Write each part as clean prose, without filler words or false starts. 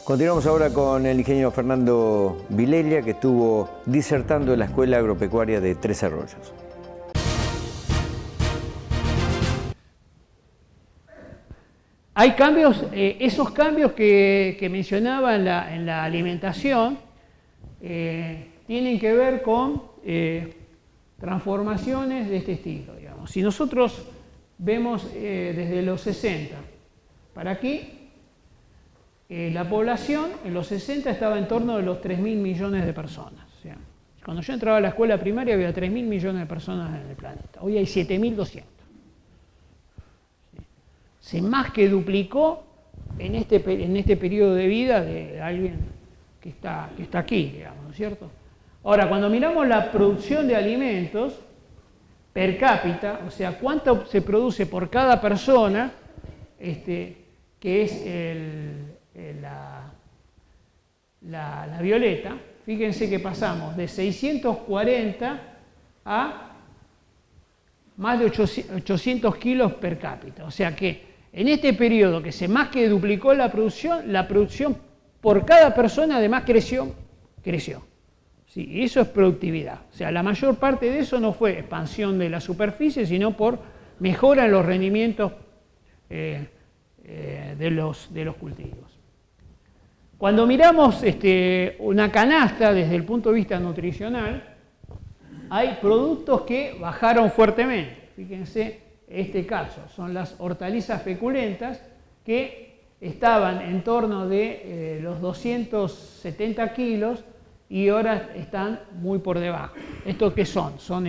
Continuamos ahora con el ingeniero Fernando Vilelia, que estuvo disertando en la Escuela Agropecuaria de Tres Arroyos. Hay cambios, esos cambios que mencionaba en la alimentación tienen que ver con transformaciones de este estilo, digamos. Si nosotros vemos desde los 60 para aquí, la población en los 60 estaba en torno de los 3.000 millones de personas. O sea, cuando yo entraba a la escuela primaria había 3.000 millones de personas en el planeta. Hoy hay 7.200. Se más que duplicó en este periodo de vida de alguien que está aquí, digamos, ¿no es cierto? Ahora, cuando miramos la producción de alimentos per cápita, o sea, cuánto se produce por cada persona, que es la violeta, fíjense que pasamos de 640 a más de 800 kilos per cápita. O sea que en este periodo que se más que duplicó la producción por cada persona además creció. Sí, y eso es productividad. O sea, la mayor parte de eso no fue expansión de la superficie, sino por mejora en los rendimientos de los cultivos. Cuando miramos una canasta desde el punto de vista nutricional, hay productos que bajaron fuertemente. Fíjense este caso, son las hortalizas feculentas que estaban en torno de los 270 kilos y ahora están muy por debajo. ¿Estos qué son? Son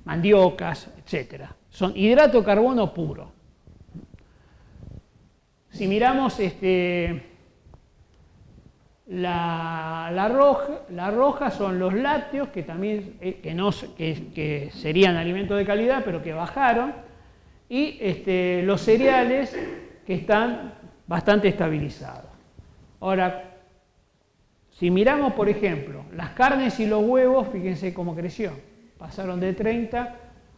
mandiocas, etc. Son hidrato de carbono puro. Si miramos la roja son los lácteos, que también que serían alimentos de calidad, pero que bajaron, y los cereales que están bastante estabilizados. Ahora, si miramos, por ejemplo, las carnes y los huevos, fíjense cómo creció. Pasaron de 30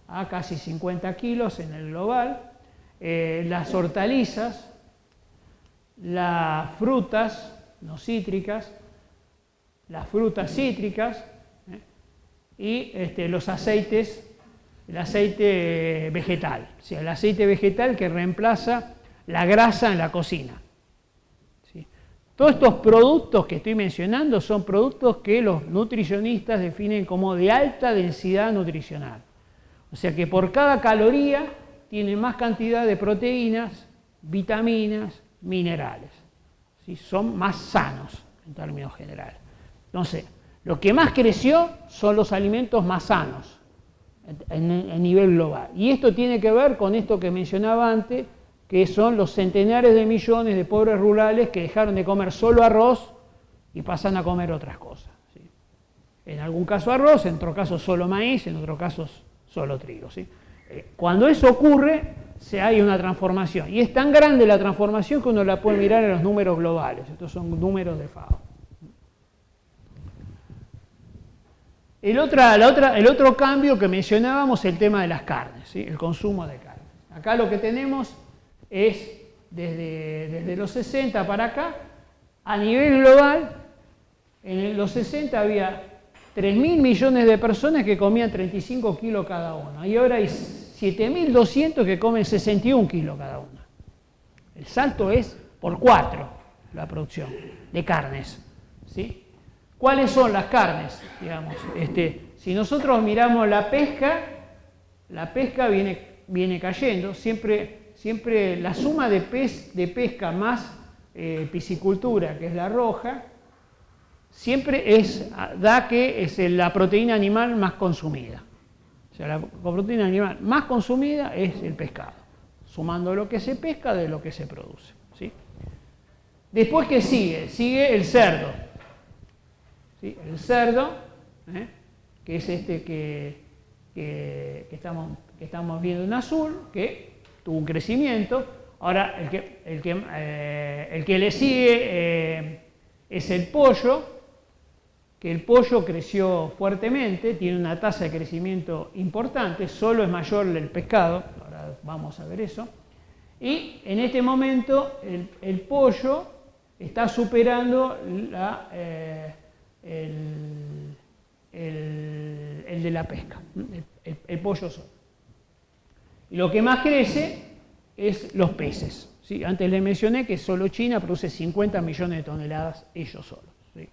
a casi 50 kilos en el global. Las hortalizas, las frutas no cítricas, las frutas cítricas y los aceites, el aceite vegetal, o sea, el aceite vegetal que reemplaza la grasa en la cocina. ¿Sí? Todos estos productos que estoy mencionando son productos que los nutricionistas definen como de alta densidad nutricional. O sea que por cada caloría tienen más cantidad de proteínas, vitaminas, minerales. ¿Sí? Son más sanos en términos generales. Entonces, lo que más creció son los alimentos más sanos en nivel global. Y esto tiene que ver con esto que mencionaba antes, que son los centenares de millones de pobres rurales que dejaron de comer solo arroz y pasan a comer otras cosas. ¿Sí? En algún caso arroz, en otro caso solo maíz, en otro caso solo trigo. ¿Sí? Cuando eso ocurre, hay una transformación. Y es tan grande la transformación que uno la puede mirar en los números globales. Estos son números de FAO. El otro cambio que mencionábamos es el tema de las carnes, ¿sí? El consumo de carne. Acá lo que tenemos es, desde los 60 para acá, a nivel global, en los 60 había 3.000 millones de personas que comían 35 kilos cada uno. Y ahora hay 7.200 que comen 61 kilos cada uno. El salto es por 4 la producción de carnes, ¿sí? ¿Cuáles son las carnes? Digamos, si nosotros miramos la pesca viene cayendo, siempre la suma de pesca más piscicultura, que es la roja, siempre da que es la proteína animal más consumida. O sea, la proteína animal más consumida es el pescado, sumando lo que se pesca de lo que se produce. ¿Sí? Después, ¿qué sigue? Sigue el cerdo. ¿Sí? El cerdo, que es que estamos viendo en azul, que tuvo un crecimiento. Ahora, el que le sigue es el pollo, que el pollo creció fuertemente, tiene una tasa de crecimiento importante, solo es mayor el pescado, ahora vamos a ver eso. Y en este momento el pollo está superando el de la pesca, el pollo solo. Y lo que más crece es los peces. ¿Sí? Antes les mencioné que solo China produce 50 millones de toneladas ellos solos. ¿Sí?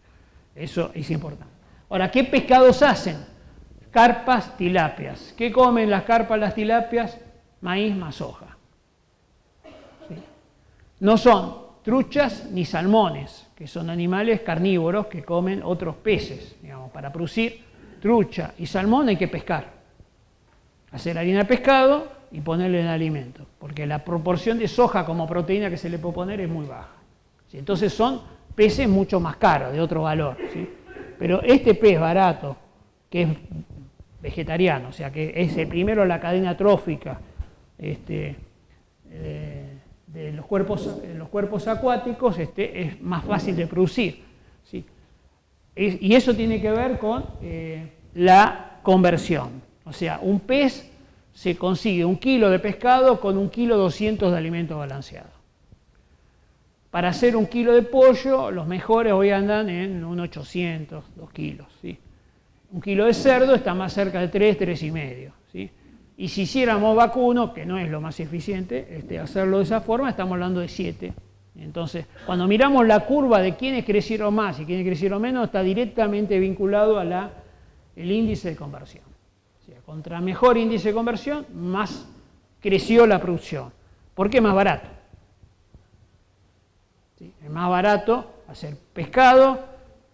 Eso es importante. Ahora, ¿qué pescados hacen? Carpas, tilapias. ¿Qué comen las carpas, las tilapias? Maíz más soja. ¿Sí? No son truchas ni salmones, que son animales carnívoros que comen otros peces. Digamos, para producir trucha y salmón hay que pescar. Hacer harina de pescado y ponerle en alimento, porque la proporción de soja como proteína que se le puede poner es muy baja. ¿Sí? Entonces son peces mucho más caros, de otro valor. ¿Sí? Pero este pez barato, que es vegetariano, o sea que es el primero en la cadena trófica de los cuerpos acuáticos, es más fácil de producir. ¿Sí? Y eso tiene que ver con la conversión. O sea, un pez se consigue 1 kilo de pescado con 1,2 kilos de alimento balanceado. Para hacer 1 kilo de pollo, los mejores hoy andan en un 800, 2 kilos. ¿Sí? 1 kilo de cerdo está más cerca de 3, 3,5. ¿Sí? Y si hiciéramos vacuno, que no es lo más eficiente, hacerlo de esa forma, estamos hablando de 7. Entonces, cuando miramos la curva de quiénes crecieron más y quiénes crecieron menos, está directamente vinculado a el índice de conversión. O sea, contra mejor índice de conversión, más creció la producción. ¿Por qué más barato? ¿Sí? Es más barato hacer pescado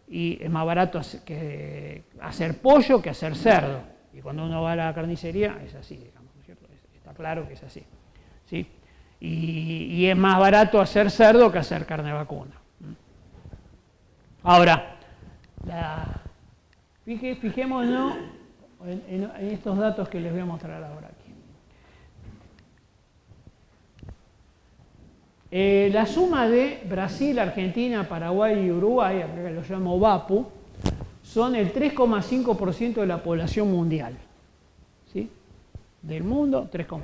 y es más barato hacer pollo que hacer cerdo. Y cuando uno va a la carnicería es así, digamos, ¿no es cierto? Está claro que es así. ¿Sí? Y es más barato hacer cerdo que hacer carne vacuna. Ahora, fijémonos en estos datos que les voy a mostrar ahora aquí. La suma de Brasil, Argentina, Paraguay y Uruguay, que lo llamo VAPU, son el 3,5% de la población mundial. ¿Sí? Del mundo, 3,5%.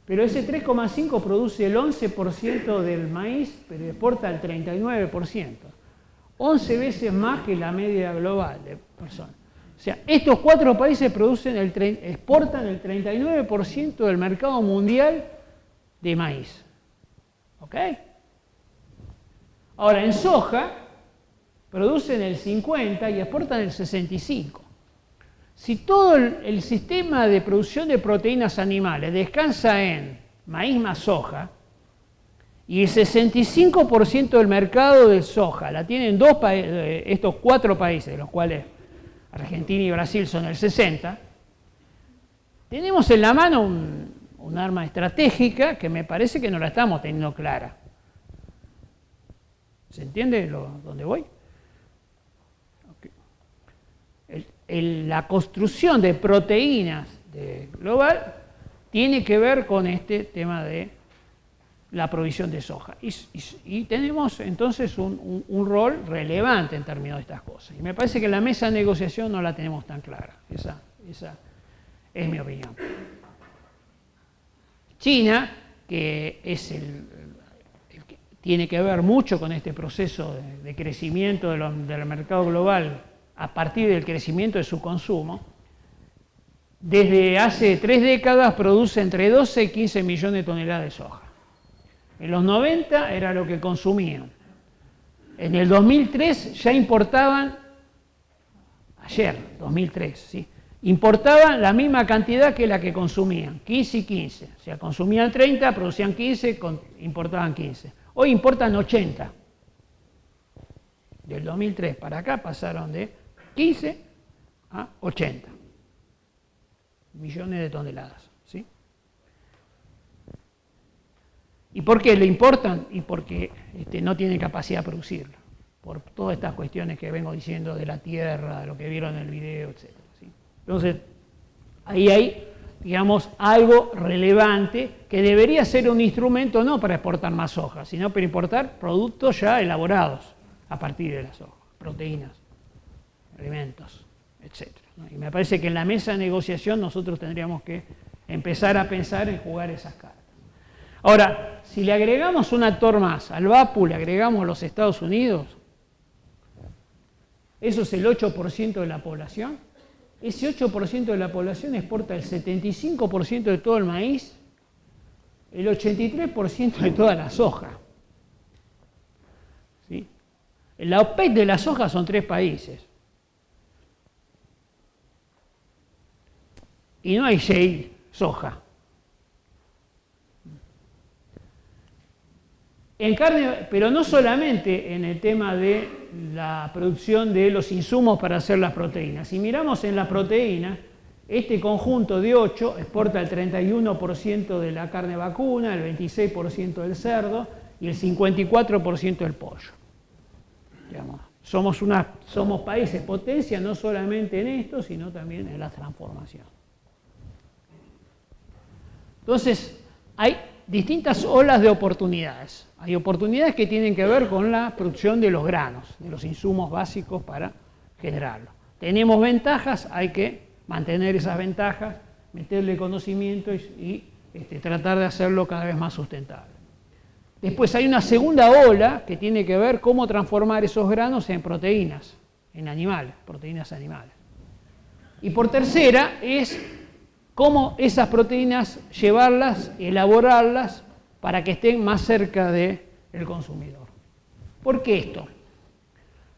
Pero ese 3,5% produce el 11% del maíz, pero exporta el 39%. 11 veces más que la media global de personas. O sea, estos 4 países exportan el 39% del mercado mundial de maíz. ¿Ok? Ahora, en soja producen el 50% y exportan el 65%. Si todo el sistema de producción de proteínas animales descansa en maíz más soja, y el 65% del mercado de soja la tienen estos 4 países, de los cuales Argentina y Brasil son el 60%, tenemos en la mano un arma estratégica que me parece que no la estamos teniendo clara. ¿Se entiende dónde voy? La construcción de proteínas global tiene que ver con este tema de la provisión de soja. Y tenemos entonces un rol relevante en términos de estas cosas. Y me parece que la mesa de negociación no la tenemos tan clara. Esa es mi opinión. China, que es que tiene que ver mucho con este proceso de crecimiento del mercado global a partir del crecimiento de su consumo, desde hace 3 décadas produce entre 12 y 15 millones de toneladas de soja. En los 90 era lo que consumían. En el 2003 ya importaban, 2003, ¿sí? Importaban la misma cantidad que la que consumían, 15 y 15. O sea, consumían 30, producían 15, importaban 15. Hoy importan 80. Del 2003 para acá pasaron de 15 a 80 millones de toneladas. ¿Sí? ¿Y por qué le importan? Y porque no tienen capacidad de producirlo. Por todas estas cuestiones que vengo diciendo de la tierra, de lo que vieron en el video, etc. ¿Sí? Entonces, ahí hay, digamos, algo relevante que debería ser un instrumento no para exportar más soja, sino para importar productos ya elaborados a partir de la soja, proteínas, alimentos, etc. ¿No? Y me parece que en la mesa de negociación nosotros tendríamos que empezar a pensar en jugar esas cartas. Ahora, si le agregamos un actor más, al VAPU le agregamos los Estados Unidos, eso es el 8% de la población. Ese 8% de la población exporta el 75% de todo el maíz, el 83% de toda la soja. ¿Sí? La OPEC de la soja son 3 países. Y no hay shale soja. En carne, pero no solamente en el tema de la producción de los insumos para hacer las proteínas. Si miramos en la proteína, este conjunto de 8 exporta el 31% de la carne vacuna, el 26% del cerdo y el 54% del pollo. Digamos, somos países potencia no solamente en esto, sino también en la transformación. Entonces, hay distintas olas de oportunidades. Hay oportunidades que tienen que ver con la producción de los granos, de los insumos básicos para generarlo. Tenemos ventajas, hay que mantener esas ventajas, meterle conocimiento y tratar de hacerlo cada vez más sustentable. Después hay una segunda ola que tiene que ver cómo transformar esos granos en proteínas, en animales, proteínas animales. Y por tercera es cómo esas proteínas llevarlas, elaborarlas para que estén más cerca del consumidor. ¿Por qué esto?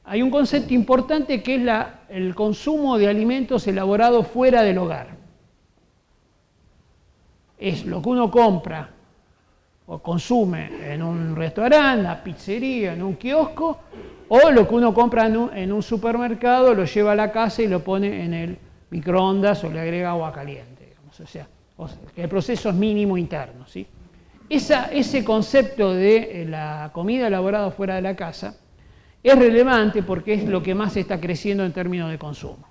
Hay un concepto importante que es el consumo de alimentos elaborados fuera del hogar. Es lo que uno compra o consume en un restaurante, en la pizzería, en un kiosco, o lo que uno compra en un supermercado, lo lleva a la casa y lo pone en el microondas o le agrega agua caliente. Digamos. O sea, que el proceso es mínimo interno, ¿sí? Ese concepto de la comida elaborada fuera de la casa es relevante porque es lo que más está creciendo en términos de consumo.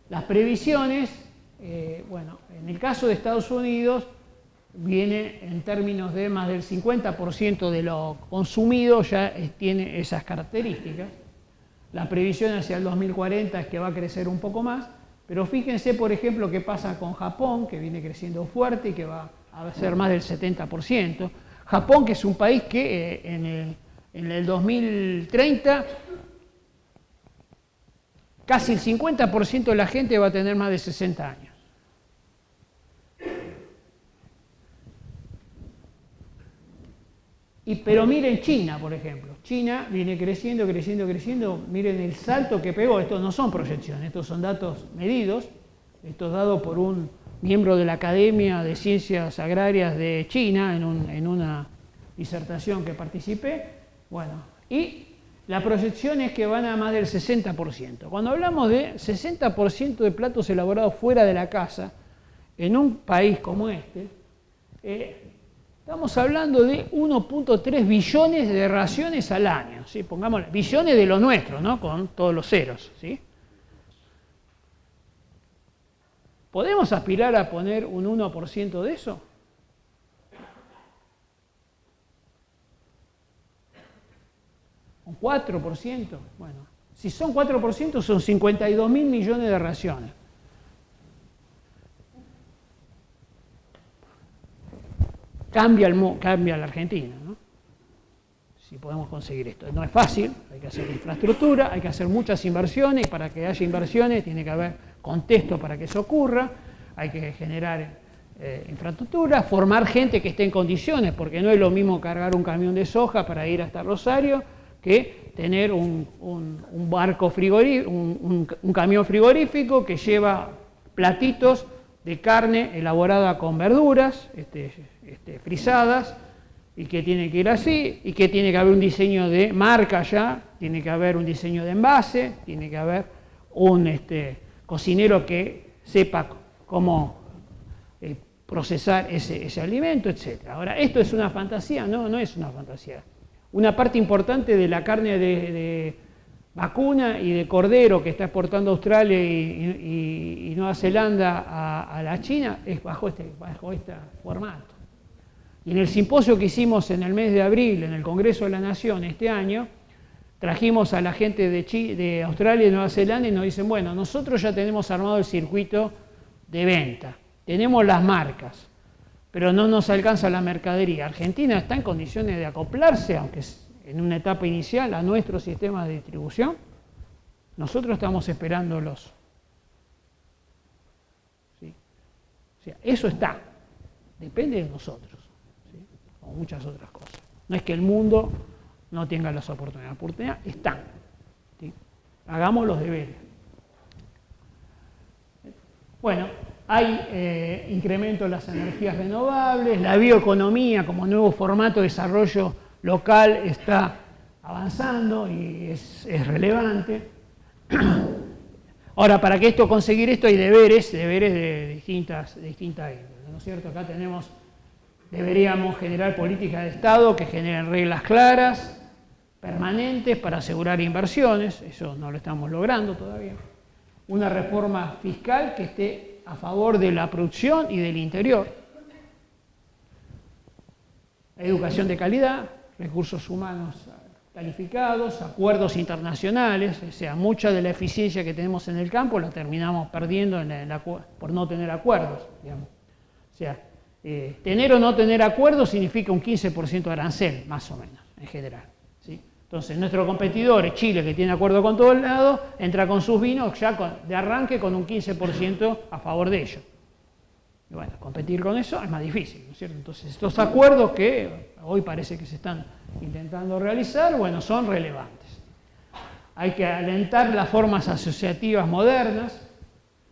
Las previsiones, bueno, en el caso de Estados Unidos, viene en términos de más del 50% de lo consumido ya tiene esas características. La previsión hacia el 2040 es que va a crecer un poco más, pero fíjense, por ejemplo, qué pasa con Japón, que viene creciendo fuerte y que va a ser más del 70%. Japón, que es un país que en el 2030 casi el 50% de la gente va a tener más de 60 años. Pero miren China, por ejemplo. China viene creciendo, creciendo, creciendo. Miren el salto que pegó. Estos no son proyecciones, estos son datos medidos. Esto es dado por un miembro de la Academia de Ciencias Agrarias de China en una disertación que participé. Bueno, y la proyección es que van a más del 60%. Cuando hablamos de 60% de platos elaborados fuera de la casa, en un país como este, estamos hablando de 1.3 billones de raciones al año, ¿sí? Pongámosle, billones de lo nuestro, ¿no? Con todos los ceros, ¿sí? ¿Podemos aspirar a poner un 1% de eso? ¿Un 4%? Bueno, si son 4% son 52.000 millones de raciones. Cambia la Argentina, ¿no? Si podemos conseguir esto. No es fácil, hay que hacer infraestructura, hay que hacer muchas inversiones, y para que haya inversiones tiene que haber contexto para que eso ocurra, hay que generar infraestructura, formar gente que esté en condiciones, porque no es lo mismo cargar un camión de soja para ir hasta Rosario que tener un barco frigorífico, un camión frigorífico que lleva platitos de carne elaborada con verduras frisadas, y que tiene que ir así, y que tiene que haber un diseño de marca ya, tiene que haber un diseño de envase, tiene que haber un cocinero que sepa cómo procesar ese alimento, etc. Ahora, ¿esto es una fantasía? No, no es una fantasía. Una parte importante de la carne de vacuna y de cordero que está exportando Australia y Nueva Zelanda a la China es bajo este formato. Y en el simposio que hicimos en el mes de abril en el Congreso de la Nación este año, trajimos a la gente de Australia y Nueva Zelanda y nos dicen, bueno, nosotros ya tenemos armado el circuito de venta, tenemos las marcas, pero no nos alcanza la mercadería. Argentina está en condiciones de acoplarse, aunque en una etapa inicial, a nuestro sistema de distribución. Nosotros estamos esperándolos. ¿Sí? O sea, eso está. Depende de nosotros. ¿Sí? Como muchas otras cosas. No es que el mundo no tenga las oportunidades. Las oportunidades están. ¿Sí? Hagamos los deberes. Bueno, hay incremento de las energías renovables, la bioeconomía como nuevo formato de desarrollo local está avanzando y es relevante. Ahora, para que conseguir esto hay deberes de distintas índoles, ¿no es cierto? Acá deberíamos generar políticas de Estado que generen reglas claras, permanentes, para asegurar inversiones, eso no lo estamos logrando todavía. Una reforma fiscal que esté a favor de la producción y del interior. Educación de calidad, recursos humanos calificados, acuerdos internacionales, o sea, mucha de la eficiencia que tenemos en el campo la terminamos perdiendo por no tener acuerdos, digamos. O sea, tener o no tener acuerdos significa un 15% de arancel, más o menos, en general. ¿Sí? Entonces, nuestro competidor, Chile, que tiene acuerdo con todos lados, entra con sus vinos ya de arranque con un 15% a favor de ellos. Y bueno, competir con eso es más difícil, ¿no es cierto? Entonces, estos acuerdos que hoy parece que se están intentando realizar, bueno, son relevantes. Hay que alentar las formas asociativas modernas,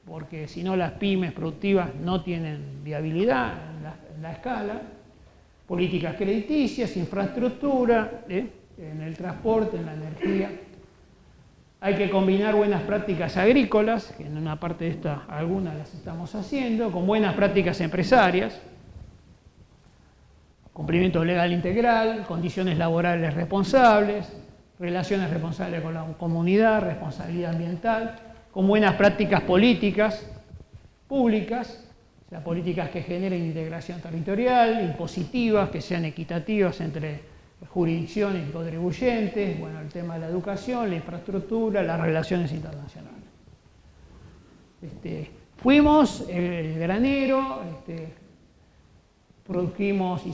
porque si no las pymes productivas no tienen viabilidad en la escala. Políticas crediticias, infraestructura, en el transporte, en la energía. Hay que combinar buenas prácticas agrícolas, que en una parte de estas algunas las estamos haciendo, con buenas prácticas empresarias, cumplimiento legal integral, condiciones laborales responsables, relaciones responsables con la comunidad, responsabilidad ambiental, con buenas prácticas políticas públicas, o sea, políticas que generen integración territorial, impositivas, que sean equitativas entre jurisdicciones y contribuyentes, bueno, el tema de la educación, la infraestructura, las relaciones internacionales. Fuimos el granero, produjimos y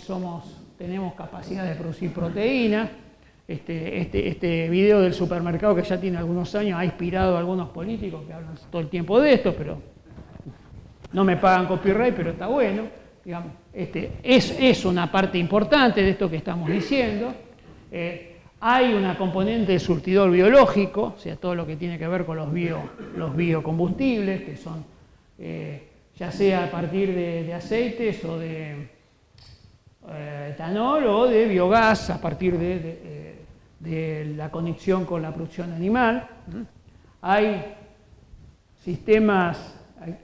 tenemos capacidad de producir proteína. Este video del supermercado, que ya tiene algunos años, ha inspirado a algunos políticos que hablan todo el tiempo de esto, pero no me pagan copyright, pero está bueno. Digamos, es una parte importante de esto que estamos diciendo. Hay una componente de surtidor biológico, o sea, todo lo que tiene que ver con los biocombustibles, que son ya sea a partir de aceites o de etanol o de biogás a partir de la conexión con la producción animal. Hay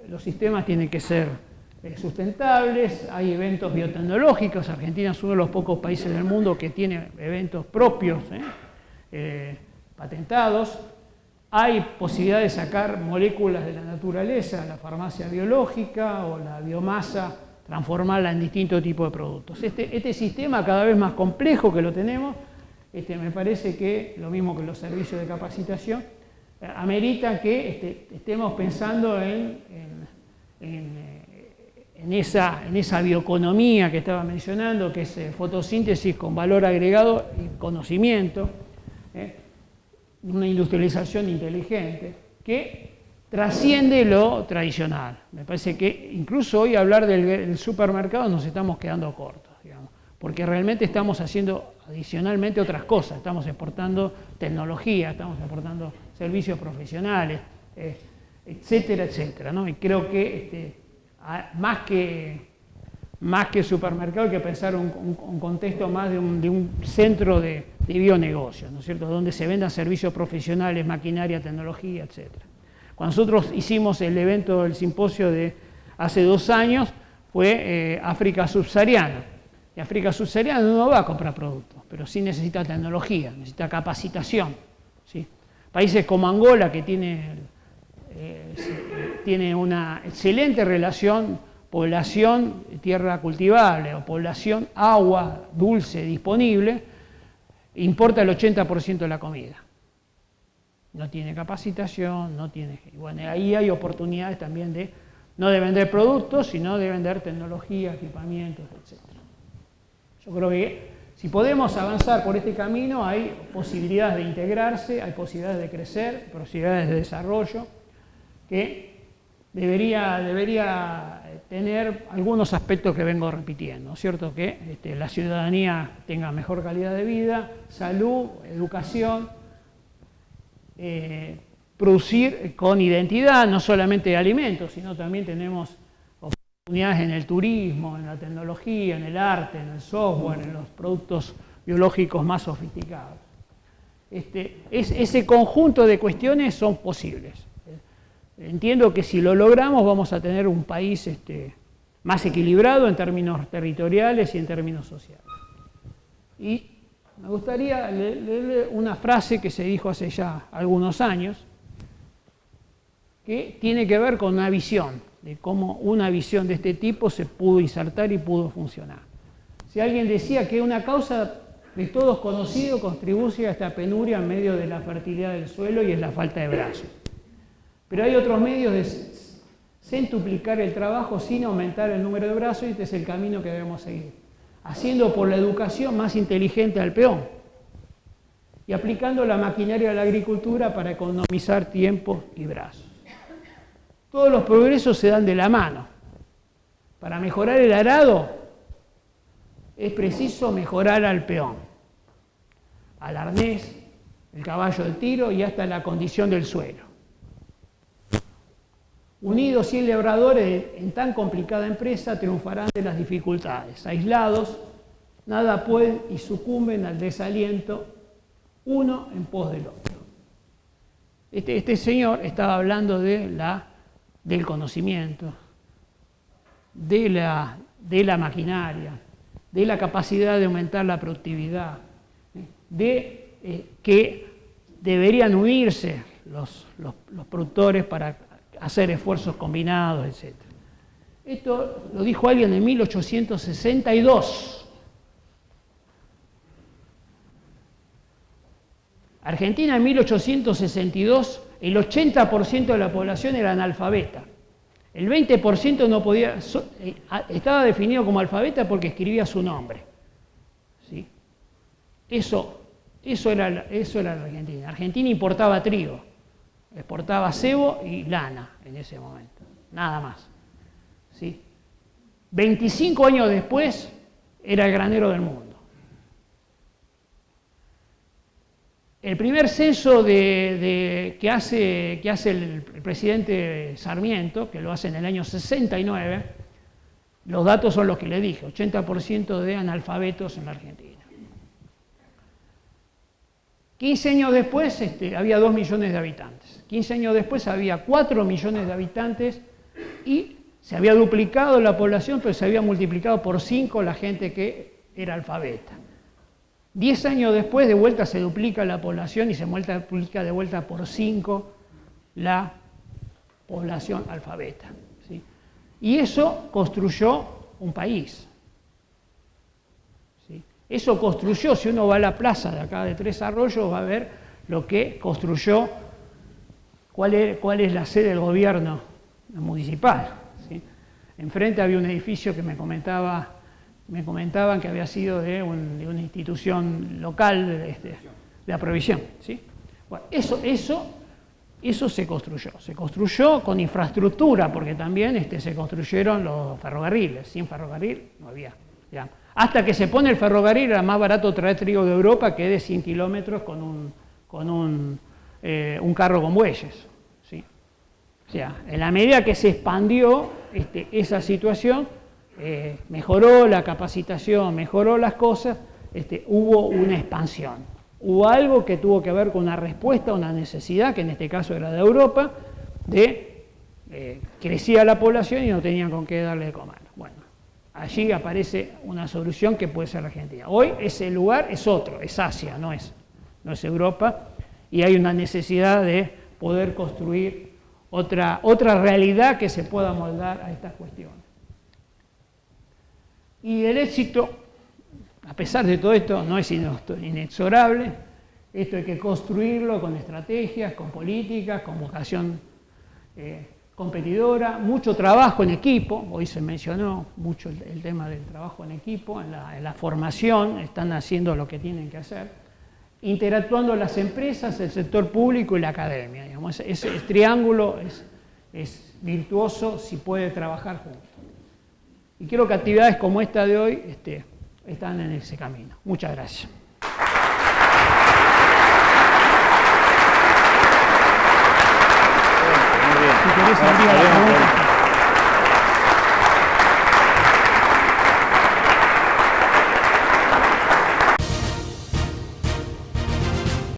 los sistemas tienen que ser sustentables, hay eventos biotecnológicos. Argentina es uno de los pocos países del mundo que tiene eventos propios, patentados. Hay posibilidad de sacar moléculas de la naturaleza, la farmacia biológica o la biomasa, transformarla en distintos tipos de productos. Este sistema cada vez más complejo que lo tenemos, me parece que, lo mismo que los servicios de capacitación, amerita que estemos pensando en esa bioeconomía que estaba mencionando, que es fotosíntesis con valor agregado y conocimiento, una industrialización inteligente que trasciende lo tradicional. Me parece que incluso hoy hablar del supermercado nos estamos quedando cortos, digamos, porque realmente estamos haciendo adicionalmente otras cosas, estamos exportando tecnología, estamos exportando servicios profesionales, etcétera, etcétera, ¿no? Y creo que más que supermercado hay que pensar un contexto más de un centro de bionegocios, ¿no es cierto?, donde se vendan servicios profesionales, maquinaria, tecnología, etcétera. Cuando nosotros hicimos el evento del simposio de hace 2 años, fue África subsahariana. Y África subsahariana no va a comprar productos, pero sí necesita tecnología, necesita capacitación, ¿sí? Países como Angola, que tiene una excelente relación población tierra cultivable o población agua dulce disponible, importa el 80% de la comida. No tiene capacitación, no tiene... Bueno, ahí hay oportunidades también de no de vender productos, sino de vender tecnología, equipamientos, etc. Yo creo que si podemos avanzar por este camino, hay posibilidades de integrarse, hay posibilidades de crecer, posibilidades de desarrollo, que debería tener algunos aspectos que vengo repitiendo, ¿cierto? Que la ciudadanía tenga mejor calidad de vida, salud, educación, producir con identidad, no solamente alimentos, sino también tenemos oportunidades en el turismo, en la tecnología, en el arte, en el software, en los productos biológicos más sofisticados. Ese conjunto de cuestiones son posibles. Entiendo que si lo logramos vamos a tener un país más equilibrado en términos territoriales y en términos sociales. Y me gustaría leerle una frase que se dijo hace ya algunos años, que tiene que ver con una visión, de cómo una visión de este tipo se pudo insertar y pudo funcionar. Si alguien decía que una causa de todos conocido contribuye a esta penuria en medio de la fertilidad del suelo y es la falta de brazos. Pero hay otros medios de centuplicar el trabajo sin aumentar el número de brazos y este es el camino que debemos seguir. Haciendo por la educación más inteligente al peón y aplicando la maquinaria de la agricultura para economizar tiempo y brazos. Todos los progresos se dan de la mano. Para mejorar el arado es preciso mejorar al peón, al arnés, el caballo del tiro y hasta la condición del suelo. Unidos 100 labradores en tan complicada empresa triunfarán de las dificultades. Aislados, nada pueden y sucumben al desaliento, uno en pos del otro. Este señor estaba hablando del conocimiento, de la maquinaria, de la capacidad de aumentar la productividad, de que deberían unirse los productores para hacer esfuerzos combinados, etc. Esto lo dijo alguien en 1862. Argentina en 1862, el 80% de la población era analfabeta. El 20% no podía, estaba definido como alfabeta porque escribía su nombre. ¿Sí? Eso era la Argentina. Argentina importaba trigo. Exportaba cebo y lana en ese momento, nada más. ¿Sí? 25 años después era el granero del mundo. El primer censo que hace el presidente Sarmiento, que lo hace en el año 69, los datos son los que le dije, 80% de analfabetos en la Argentina. 15 años después había 2 millones de habitantes. 15 años después había 4 millones de habitantes y se había duplicado la población, pero se había multiplicado por 5 la gente que era alfabeta. 10 años después, de vuelta se duplica la población y se multiplica de vuelta por 5 la población alfabeta. ¿Sí? Y eso construyó un país. ¿Sí? Eso construyó, si uno va a la plaza de acá de Tres Arroyos, va a ver lo que construyó, cuál es la sede del gobierno municipal. ¿Sí? Enfrente había un edificio que me comentaban que había sido de una institución local de aprovisión. ¿Sí? Bueno, eso se construyó con infraestructura, porque también se construyeron los ferrocarriles. Sin ferrocarril no había. Digamos. Hasta que se pone el ferrocarril era más barato traer trigo de Europa que de 100 kilómetros con un carro con bueyes. ¿Sí? O sea, en la medida que se expandió esa situación, mejoró la capacitación, mejoró las cosas, hubo una expansión. Hubo algo que tuvo que ver con una respuesta a una necesidad, que en este caso era de Europa, crecía la población y no tenían con qué darle de comer. Bueno, allí aparece una solución que puede ser la Argentina. Hoy ese lugar es otro, es Asia, no es Europa, y hay una necesidad de poder construir otra realidad que se pueda moldar a estas cuestiones. Y el éxito, a pesar de todo esto, no es inexorable. Esto hay que construirlo con estrategias, con políticas, con vocación competidora, mucho trabajo en equipo, hoy se mencionó mucho el tema del trabajo en equipo, en la formación, están haciendo lo que tienen que hacer, interactuando las empresas, el sector público y la academia. Digamos, ese triángulo es virtuoso si puede trabajar juntos. Y creo que actividades como esta de hoy están en ese camino. Muchas gracias. Si querés, envía la pregunta.